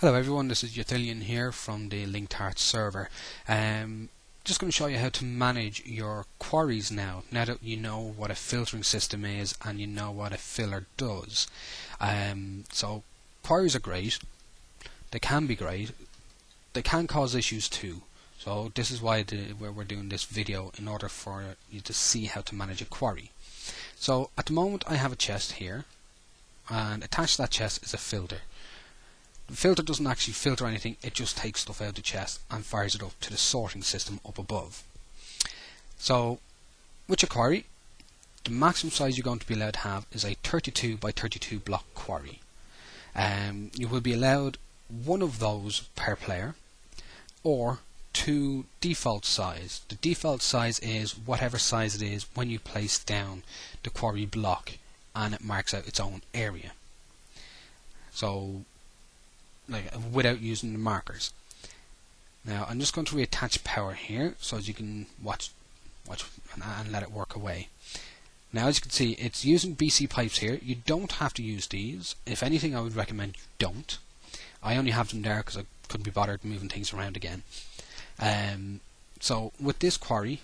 Hello everyone, this is Uthilion here from the LinkedIn server. Just going to show you how to manage your quarries now that you know what a filtering system is and you know what a filler does. So quarries are great, they can be great, they can cause issues too. So this is why we're doing this video, in order for you to see how to manage a quarry. So at the moment I have a chest here, and attached to that chest is a filter. The filter doesn't actually filter anything, it just takes stuff out of the chest and fires it up to the sorting system up above. So with your quarry, the maximum size you're going to be allowed to have is a 32 by 32 block quarry. You will be allowed one of those per player, or two default size. The default size is whatever size it is when you place down the quarry block and it marks out its own area. So without using the markers. Now I'm just going to reattach power here so as you can watch and let it work away. Now as you can see, it's using BC pipes here. You don't have to use these. If anything, I would recommend you don't. I only have them there because I couldn't be bothered moving things around again. So with this quarry,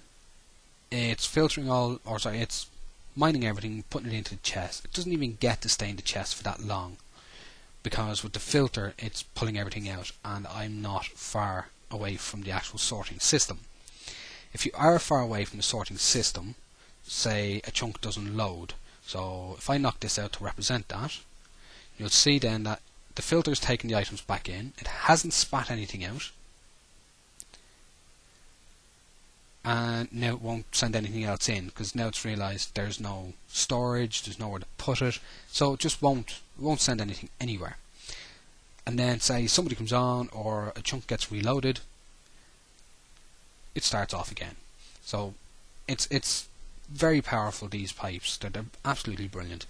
it's filtering it's mining everything, putting it into the chest. It doesn't even get to stay in the chest for that long, because with the filter it's pulling everything out, and I'm not far away from the actual sorting system. If you are far away from the sorting system, say a chunk doesn't load, so if I knock this out to represent that, you'll see then that the filter is taking the items back in. It hasn't spat anything out, and now it won't send anything else in, because now it's realised there's no storage, there's nowhere to put it, so it just won't send anything anywhere. And then say somebody comes on or a chunk gets reloaded, it starts off again. So it's very powerful, these pipes. They're absolutely brilliant.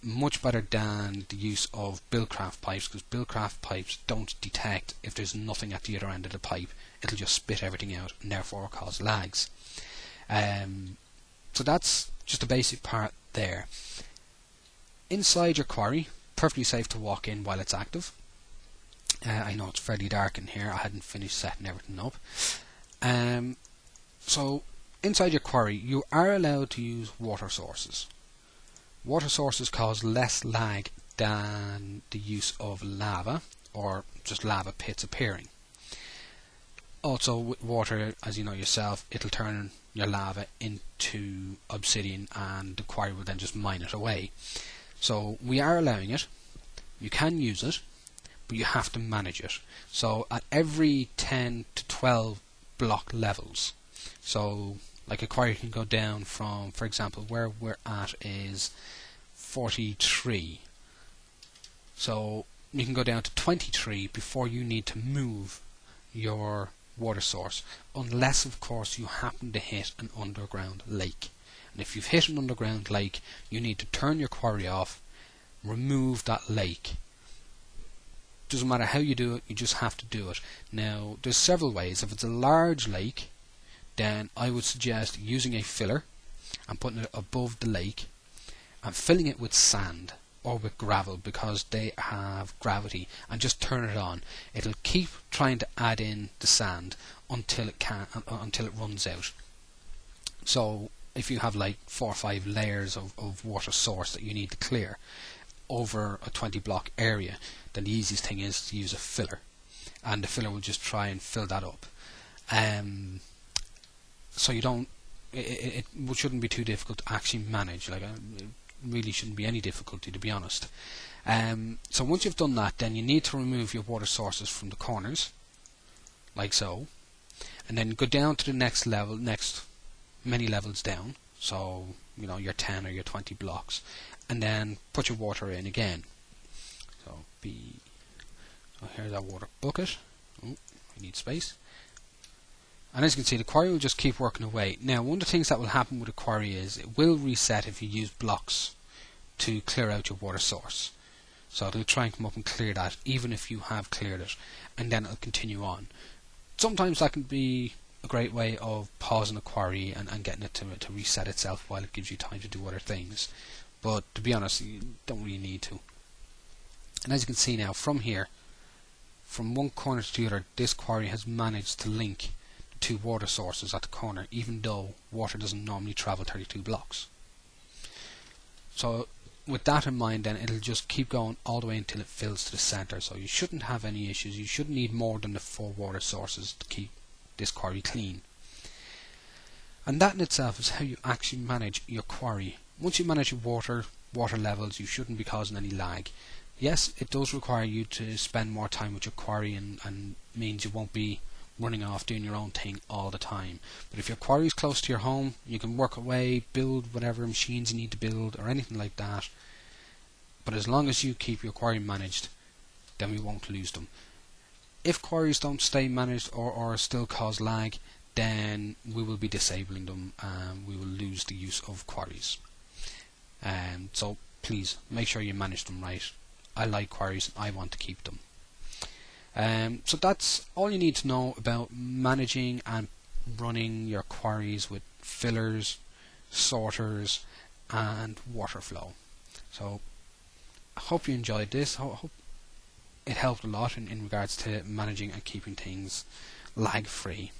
Much better than the use of Buildcraft pipes, because Buildcraft pipes don't detect if there's nothing at the other end of the pipe. It'll just spit everything out and therefore cause lags. So that's just a basic part there. Inside your quarry, perfectly safe to walk in while it's active. I know it's fairly dark in here, I hadn't finished setting everything up. So inside your quarry you are allowed to use water sources. Water sources cause less lag than the use of lava or just lava pits appearing. Also with water, as you know yourself, it'll turn your lava into obsidian and the quarry will then just mine it away. So we are allowing it. You can use it, but you have to manage it. So at every 10 to 12 block levels, so like a quarry can go down from, for example, where we're at is 43. So you can go down to 23 before you need to move your water source, unless of course you happen to hit an underground lake. And if you've hit an underground lake, you need to turn your quarry off, remove that lake. Doesn't matter how you do it, you just have to do it. Now there's several ways. If it's a large lake, then I would suggest using a filler and putting it above the lake and filling it with sand or with gravel, because they have gravity, and just turn it on. It'll keep trying to add in the sand until it runs out. So if you have like 4 or 5 layers of water source that you need to clear over a 20 block area, then the easiest thing is to use a filler, and the filler will just try and fill that up. So you don't, it shouldn't be too difficult to actually manage. It really shouldn't be any difficulty, to be honest. So once you've done that, then you need to remove your water sources from the corners, like so, and then go down to the next level, next many levels down, so you know, your 10 or your 20 blocks, and then put your water in again. So here's our water bucket. Oh, we need space. And as you can see, the quarry will just keep working away. Now one of the things that will happen with a quarry is it will reset if you use blocks to clear out your water source. So it'll try and come up and clear that even if you have cleared it, and then it'll continue on. Sometimes that can be a great way of pausing a quarry and getting it to reset itself while it gives you time to do other things. But to be honest, you don't really need to. And as you can see now, from here from one corner to the other, this quarry has managed to link the two water sources at the corner, even though water doesn't normally travel 32 blocks. So with that in mind, then it'll just keep going all the way until it fills to the centre. So you shouldn't have any issues. You shouldn't need more than the 4 water sources to keep this quarry clean. And that in itself is how you actually manage your quarry. Once you manage your water levels, you shouldn't be causing any lag. Yes, it does require you to spend more time with your quarry and means you won't be running off doing your own thing all the time. But if your quarry is close to your home, you can work away, build whatever machines you need to build or anything like that. But as long as you keep your quarry managed, then we won't lose them. If quarries don't stay managed or still cause lag, then we will be disabling them and we will lose the use of quarries. So please make sure you manage them right. I like quarries, I want to keep them. So that's all you need to know about managing and running your quarries with fillers, sorters and water flow. So I hope you enjoyed this. I hope it helped a lot in regards to managing and keeping things lag free.